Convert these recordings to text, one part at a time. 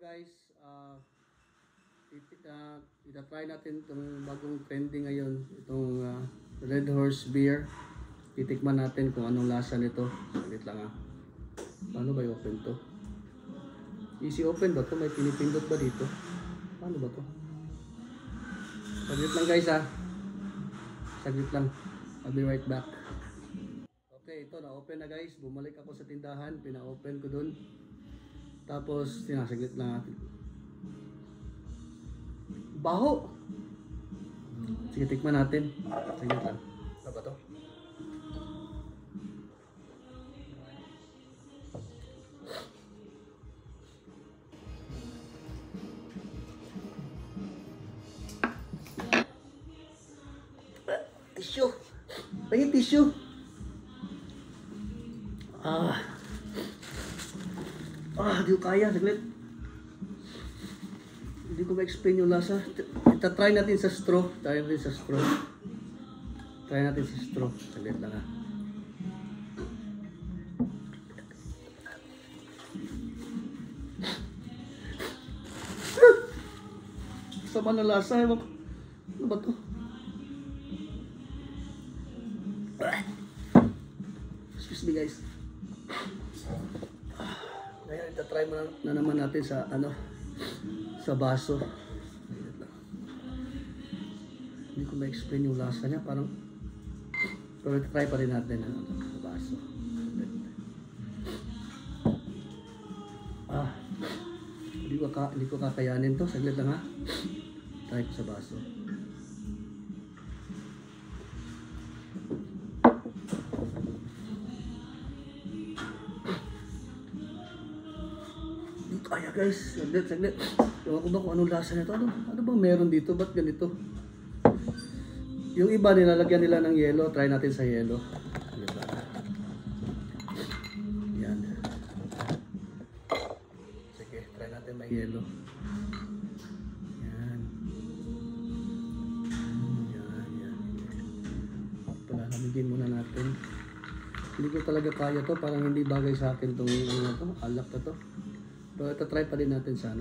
Guys, ita-try natin itong bagong trending ngayon, itong Red Horse Beer. Titikman natin kung anong lasa nito. Saglit lang Paano ba i-open to? Easy open ba to? May pinipindot ba dito? Paano ba to? Saglit lang guys Saglit lang. I'll be right back. Okay, ito na-open na guys. Bumalik ako sa tindahan. Pina-open ko dun. Tapos, sinasaglit lang natin. Baho! Sige, tikman natin. Saglit lang. Ano ba to? Tissue! Pahit tissue! Di ko kaya, saglit. Hindi ko ma-explain yung lasa. Try natin sa straw. Try natin sa straw. Saglit lang Sama na lasa. Ano ba to? Excuse me guys. Ngayon, ita-try na naman natin sa sa baso. Hindi ko ma-explain yung lasa niya, parang pero ita-try pa rin natin sa baso. Hindi ko kakayanin to. Saglit lang Try ko sa baso. Kaya guys, saglit. Ewan ko ba kung anong lasa nito? Ano bang meron dito? Ba't ganito? Yung iba nilalagyan nila ng yelo. Try natin sa yelo. Yan. Sige, try natin may yelo. Yan. Palamigin muna natin. Hindi ko talaga kaya to. Parang hindi bagay sa akin itong alak na to. Pero ito-try pa rin natin sa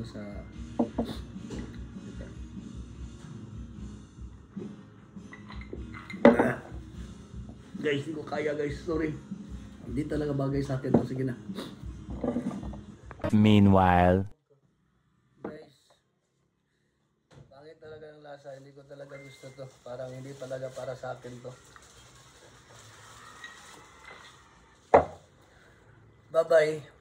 guys, hindi ko kaya guys, sorry. Hindi talaga bagay sa akin to. Sige na. Meanwhile, guys, pangit talaga ng lasa. Hindi ko talaga gusto to. Parang hindi talaga para sa akin to. Bye bye.